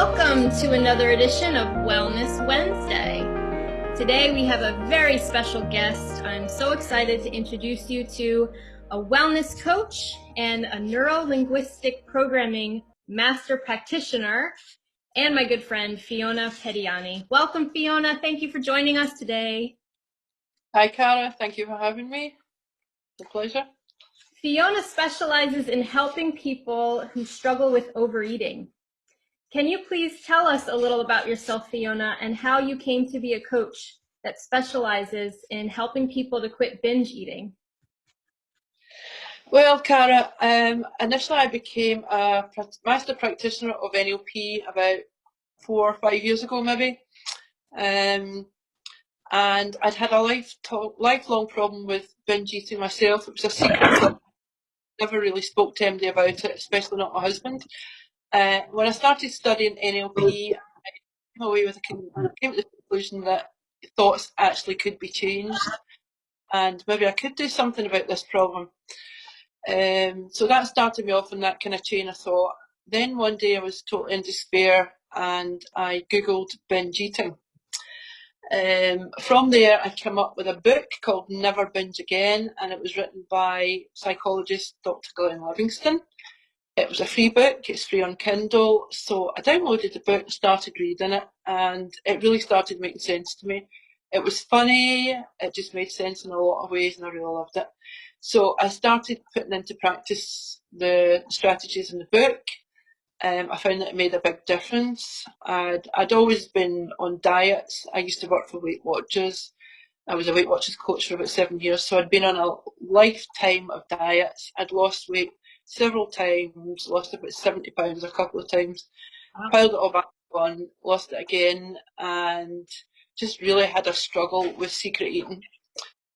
Welcome to another edition of Wellness Wednesday. Today we have a very special guest. I'm so excited to introduce you to a wellness coach and a neuro-linguistic programming master practitioner, and my good friend Fiona Pediani. Welcome, Fiona. Thank you for joining us today. Hi, Cara. Thank you for having me. It's a pleasure. Fiona specializes in helping people who struggle with overeating. Can you please tell us a little about yourself, Fiona, and how you came to be a coach that specializes in helping people to quit binge eating? Well, Cara, initially I became a master practitioner of NLP about 4 or 5 years ago, maybe. And I'd had a lifelong problem with binge eating myself. It was a secret problem. I never really spoke to anybody about it, especially not my husband. When I started studying NLP, I came away with came to the conclusion that thoughts actually could be changed, and maybe I could do something about this problem. So that started me off on that kind of chain of thought. Then one day I was totally in despair and I Googled binge eating. From there I came up with a book called Never Binge Again, and it was written by psychologist Dr. Glenn Livingston. It was a free book, it's free on Kindle, so I downloaded the book and started reading it, and it really started making sense to me. It was funny, it just made sense in a lot of ways, and I really loved it. So I started putting into practice the strategies in the book. I found that it made a big difference. I'd always been on diets. I used to work for Weight Watchers. I was a Weight Watchers coach for about 7 years, so I'd been on a lifetime of diets. I'd lost weight several times, lost about 70 pounds a couple of times, piled it all back on, lost it again, and just really had a struggle with secret eating.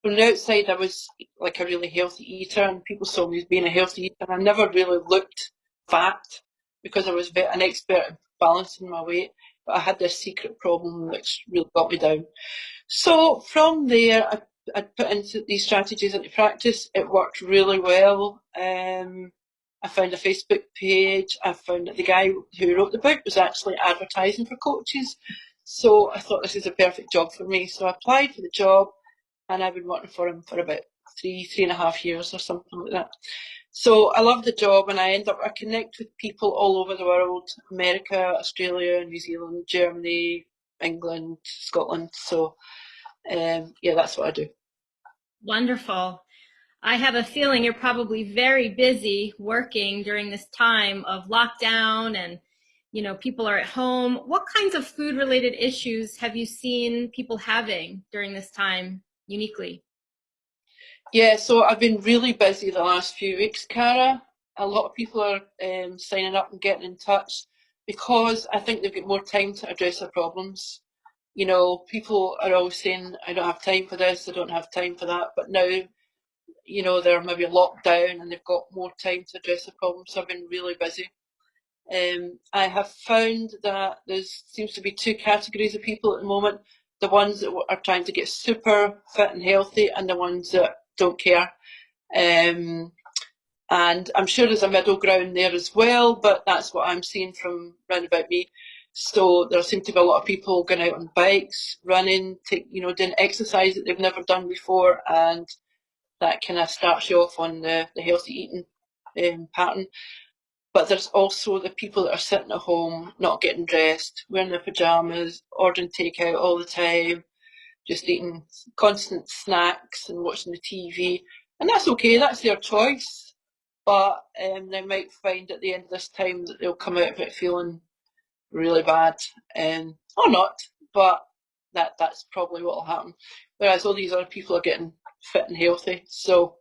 From the outside, I was like a really healthy eater, and people saw me as being a healthy eater. And I never really looked fat because I was an expert at balancing my weight, but I had this secret problem which really got me down. So from there, I put into these strategies into practice. It worked really well. I found a Facebook page. I found that the guy who wrote the book was actually advertising for coaches. So I thought this is a perfect job for me. So I applied for the job, and I've been working for him for about 3.5 years or something like that. So I love the job, and I connect with people all over the world: America, Australia, New Zealand, Germany, England, Scotland. So yeah, that's what I do. Wonderful. I have a feeling you're probably very busy working during this time of lockdown and, people are at home. What kinds of food-related issues have you seen people having during this time uniquely? Yeah, so I've been really busy the last few weeks, Cara. A lot of people are signing up and getting in touch because I think they've got more time to address their problems. You know, people are always saying, I don't have time for this, I don't have time for that. But now, you know, they're maybe locked down and they've got more time to address the problems. So I've been really busy. I have found that there seems to be two categories of people at the moment: the ones that are trying to get super fit and healthy, and the ones that don't care. Um, and I'm sure there's a middle ground there as well, but that's what I'm seeing from round about me. So there seem to be a lot of people going out on bikes, running, doing exercise that they've never done before, and that kind of starts you off on the healthy eating pattern. But there's also the people that are sitting at home, not getting dressed, wearing their pajamas, ordering takeout all the time, just eating constant snacks and watching the TV. And that's okay, that's their choice. But they might find at the end of this time that they'll come out of it feeling really bad, or not, but that's probably what will happen. Whereas all these other people are getting fit and healthy. So,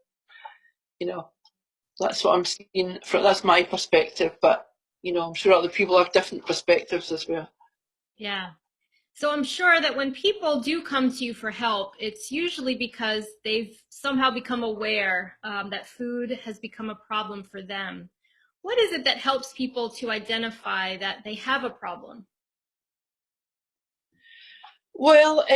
that's what I'm seeing. That's my perspective, but I'm sure other people have different perspectives as well. Yeah. So I'm sure that when people do come to you for help, it's usually because they've somehow become aware that food has become a problem for them. What is it that helps people to identify that they have a problem? Well,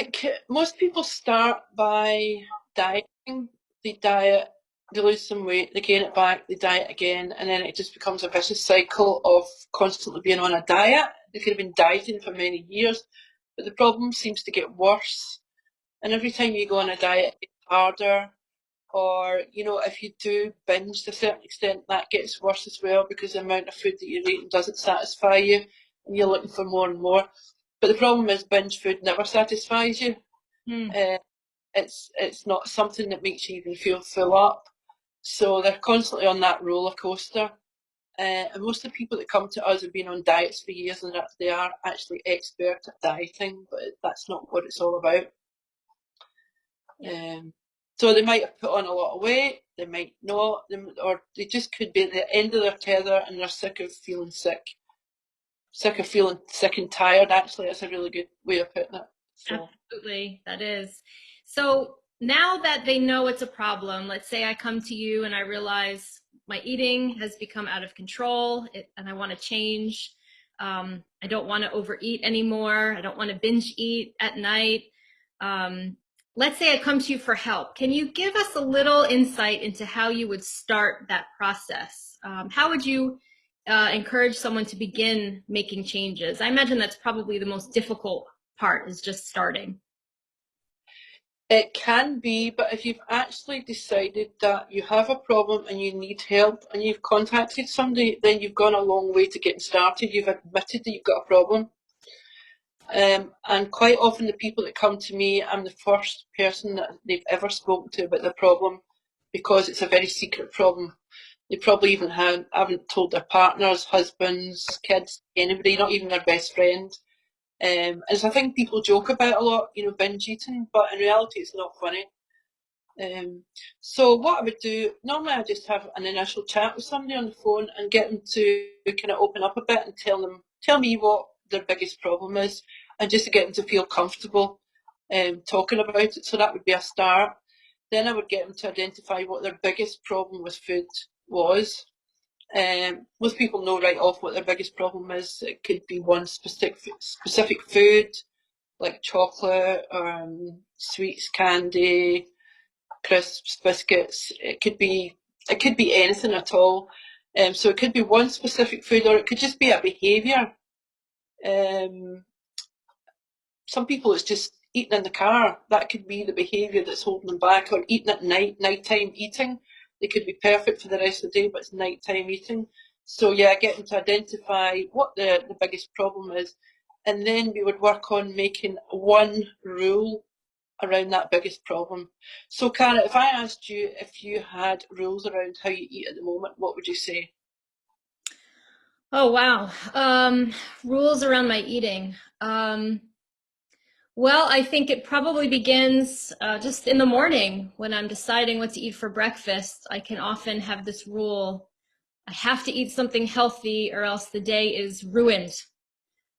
most people start by dieting. They diet, they lose some weight, they gain it back, they diet again, and then it just becomes a vicious cycle of constantly being on a diet. They could have been dieting for many years, but the problem seems to get worse. And every time you go on a diet, it's harder. Or, if you do binge to a certain extent, that gets worse as well because the amount of food that you're eating doesn't satisfy you and you're looking for more and more. But the problem is binge food never satisfies you. Uh, it's not something that makes you even feel full up. So they're constantly on that roller coaster. And most of the people that come to us have been on diets for years and they are actually expert at dieting, but that's not what it's all about. So they might have put on a lot of weight, they might not, or they just could be at the end of their tether and they're sick of feeling sick. Sick of feeling sick and tired, actually. That's a really good way of putting it. So. Absolutely, that is. So now that they know it's a problem, let's say I come to you and I realize my eating has become out of control and I want to change. I don't want to overeat anymore. I don't want to binge eat at night. Let's say I come to you for help. Can you give us a little insight into how you would start that process? How would you encourage someone to begin making changes? I imagine that's probably the most difficult part, is just starting. It can be, but if you've actually decided that you have a problem and you need help and you've contacted somebody, then you've gone a long way to getting started. You've admitted that you've got a problem. And quite often the people that come to me, I'm the first person that they've ever spoken to about the problem because it's a very secret problem. They probably even haven't told their partners, husbands, kids, anybody, not even their best friend. And so I think people joke about a lot, binge eating, but in reality it's not funny. So what I would do, normally I just have an initial chat with somebody on the phone and get them to kind of open up a bit and tell me what their biggest problem is, and just to get them to feel comfortable talking about it. So that would be a start. Then I would get them to identify what their biggest problem with food was. Most people know right off what their biggest problem is. It could be one specific food, like chocolate, sweets, candy, crisps, biscuits. It could be anything at all. So it could be one specific food, or it could just be a behaviour. Some people it's just eating in the car. That could be the behaviour that's holding them back, or eating at nighttime eating. They could be perfect for the rest of the day, but it's nighttime eating. So yeah, get them to identify what the biggest problem is, and then we would work on making one rule around that biggest problem. So Cara, if I asked you if you had rules around how you eat at the moment, what would you say? Oh, wow. Rules around my eating. Well, I think it probably begins just in the morning when I'm deciding what to eat for breakfast. I can often have this rule: I have to eat something healthy or else the day is ruined.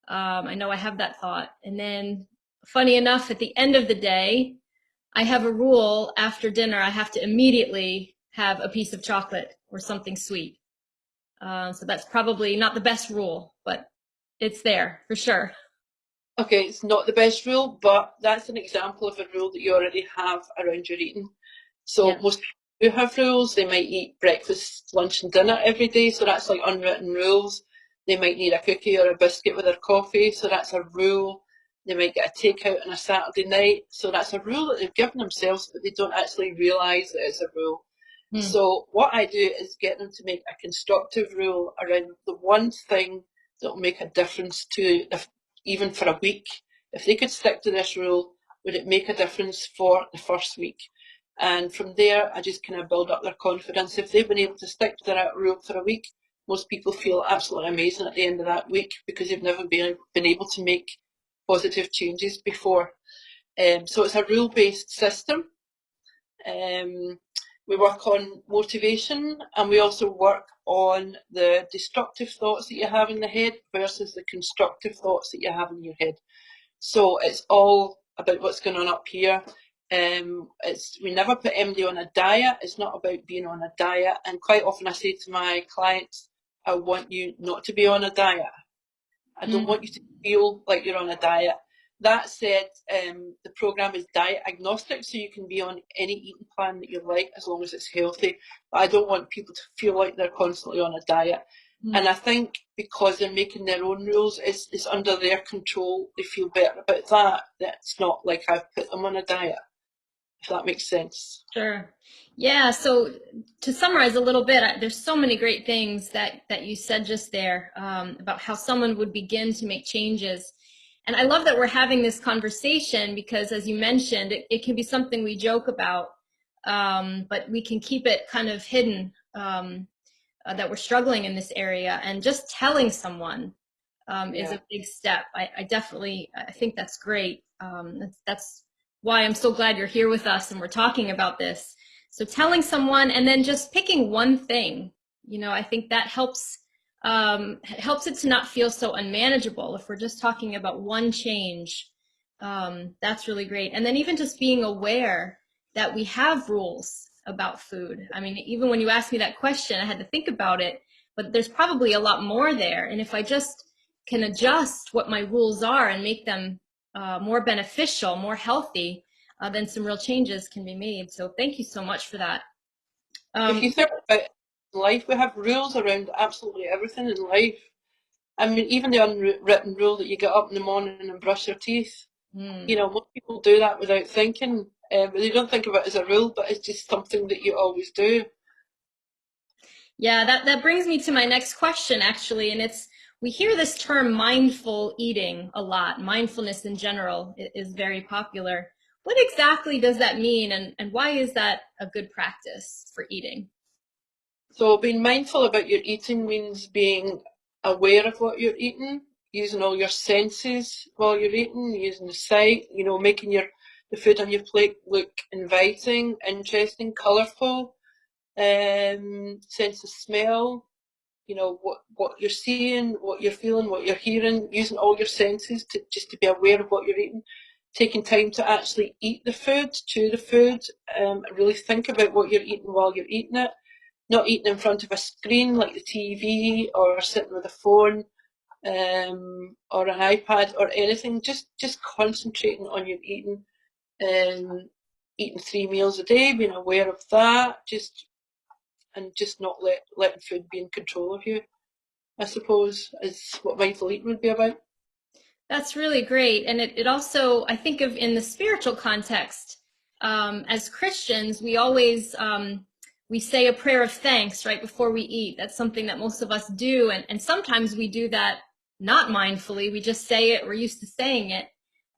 I know I have that thought. And then, funny enough, at the end of the day, I have a rule: after dinner, I have to immediately have a piece of chocolate or something sweet. So that's probably not the best rule, but it's there for sure. Okay, it's not the best rule, but that's an example of a rule that you already have around your eating. So Yeah. most people do have rules. They might eat breakfast, lunch and dinner every day, so that's like unwritten rules. They might need a cookie or a biscuit with their coffee, so that's a rule. They might get a takeout on a Saturday night, so that's a rule that they've given themselves, but they don't actually realise that it's a rule. So what I do is get them to make a constructive rule around the one thing that will make a difference to, even for a week. If they could stick to this rule, would it make a difference for the first week? And from there, I just kind of build up their confidence. If they've been able to stick to that rule for a week, most people feel absolutely amazing at the end of that week because they've never been able to make positive changes before. So it's a rule-based system. We work on motivation, and we also work on the destructive thoughts that you have in the head versus the constructive thoughts that you have in your head. So it's all about what's going on up here. We never put anybody on a diet. It's not about being on a diet. And quite often I say to my clients, I want you not to be on a diet. I don't want you to feel like you're on a diet. That said, the program is diet agnostic, so you can be on any eating plan that you like as long as it's healthy. But I don't want people to feel like they're constantly on a diet. And I think because they're making their own rules, it's under their control. They feel better about that. That's not like I've put them on a diet, if that makes sense. Sure. Yeah. So to summarize a little bit, there's so many great things that you said just there, about how someone would begin to make changes. And I love that we're having this conversation because, as you mentioned, it can be something we joke about, but we can keep it kind of hidden, that we're struggling in this area. And just telling someone, is a big step. I think that's great. That's why I'm so glad you're here with us and we're talking about this. So telling someone and then just picking one thing, I think that helps it to not feel so unmanageable. If we're just talking about one change, that's really great. And then even just being aware that we have rules about food. I mean, even when you asked me that question, I had to think about it, but there's probably a lot more there. And if I just can adjust what my rules are and make them more beneficial, more healthy, then some real changes can be made. So thank you so much for that. If you think about life, we have rules around absolutely everything in life. I mean, even the unwritten rule that you get up in the morning and brush your teeth. Most people do that without thinking. They don't think of it as a rule, but it's just something that you always do. Yeah, that brings me to my next question, actually, and we hear this term mindful eating a lot. Mindfulness in general is very popular. What exactly does that mean, and why is that a good practice for eating? So being mindful about your eating means being aware of what you're eating, using all your senses while you're eating, using the sight, making the food on your plate look inviting, interesting, colourful, sense of smell, what you're seeing, what you're feeling, what you're hearing, using all your senses to be aware of what you're eating, taking time to actually eat the food, chew the food, really think about what you're eating while you're eating it, not eating in front of a screen like the TV or sitting with a phone, or an iPad or anything, just concentrating on your eating, eating 3 meals a day, being aware of that, and just not letting food be in control of you, I suppose, is what mindful eating would be about. That's really great. And it also, I think of in the spiritual context, as Christians, we always, we say a prayer of thanks right before we eat. That's something that most of us do. And sometimes we do that not mindfully. We just say it, we're used to saying it.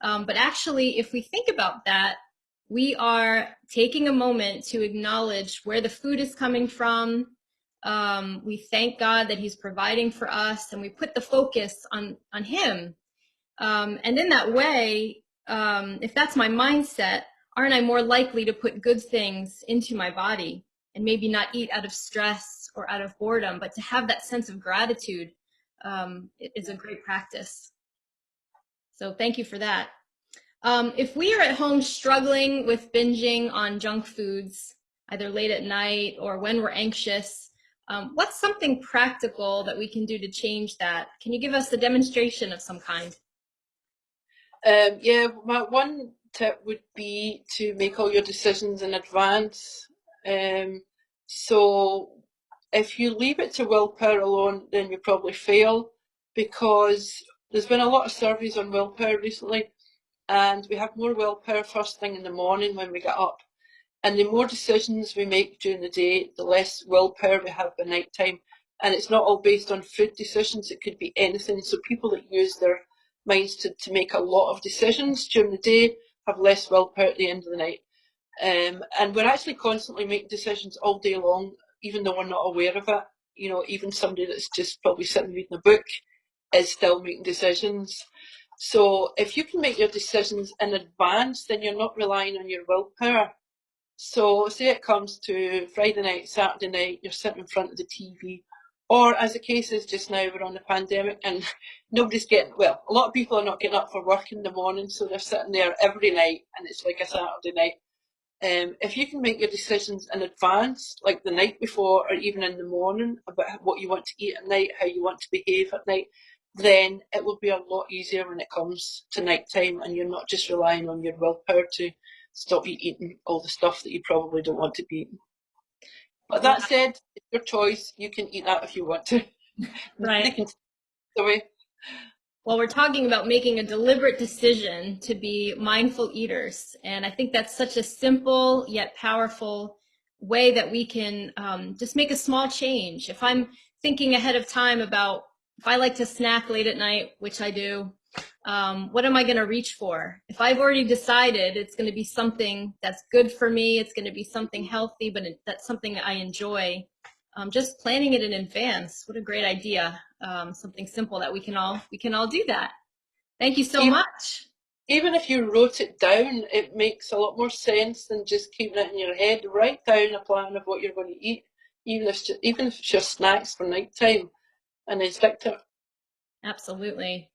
But actually, if we think about that, we are taking a moment to acknowledge where the food is coming from. We thank God that he's providing for us, and we put the focus on him. And in that way, if that's my mindset, aren't I more likely to put good things into my body and maybe not eat out of stress or out of boredom, but to have that sense of gratitude is a great practice. So thank you for that. If we are at home struggling with binging on junk foods, either late at night or when we're anxious, what's something practical that we can do to change that? Can you give us a demonstration of some kind? Yeah, my one tip would be to make all your decisions in advance. So if you leave it to willpower alone, then you probably fail, because there's been a lot of surveys on willpower recently, and we have more willpower first thing in the morning when we get up. And the more decisions we make during the day, the less willpower we have by night time. And it's not all based on food decisions, it could be anything. So people that use their minds to make a lot of decisions during the day have less willpower at the end of the night. And we're actually constantly making decisions all day long, even though we're not aware of it. Even somebody that's just probably sitting reading a book is still making decisions. So if you can make your decisions in advance, then you're not relying on your willpower. So say it comes to Friday night, Saturday night, you're sitting in front of the TV, or as the case is just now, we're on the pandemic and nobody's a lot of people are not getting up for work in the morning, so they're sitting there every night and it's like a Saturday night. If you can make your decisions in advance, like the night before or even in the morning, about what you want to eat at night, how you want to behave at night, then it will be a lot easier when it comes to night time, and you're not just relying on your willpower to stop you eating all the stuff that you probably don't want to be eating. But that said, it's your choice. You can eat that if you want to. Right. They can take it away. Well, we're talking about making a deliberate decision to be mindful eaters. And I think that's such a simple yet powerful way that we can just make a small change. If I'm thinking ahead of time about if I like to snack late at night, which I do, what am I going to reach for? If I've already decided it's going to be something that's good for me, it's going to be something healthy, but that's something I enjoy, just planning it in advance. What a great idea. Something simple that we can all do that. Thank you so Even, much. even if you wrote it down, it makes a lot more sense than just keeping it in your head. Write down a plan of what you're going to eat, even if it's your snacks for night time, and then stick to it. Absolutely.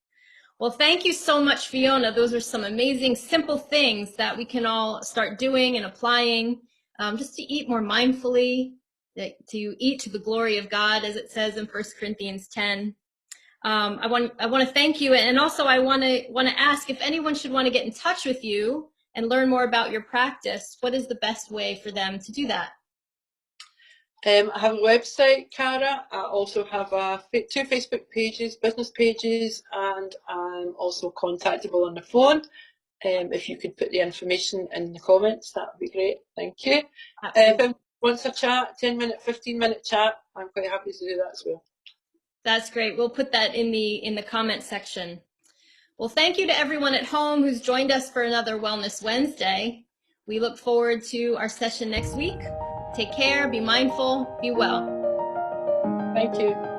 Well, thank you so much, Fiona. Those are some amazing, simple things that we can all start doing and applying, just to eat more mindfully, to eat to the glory of God, as it says in 1 Corinthians 10. I want to thank you, and also I want to ask if anyone should want to get in touch with you and learn more about your practice. What is the best way for them to do that? I have a website, Cara. I also have two Facebook pages, business pages, and I'm also contactable on the phone. If you could put the information in the comments, that would be great. Thank you. If anyone wants a chat, 10-minute, 15-minute chat, I'm quite happy to do that as well. That's great. We'll put that in the comment section. Well, thank you to everyone at home who's joined us for another Wellness Wednesday. We look forward to our session next week. Take care, be mindful, be well. Thank you.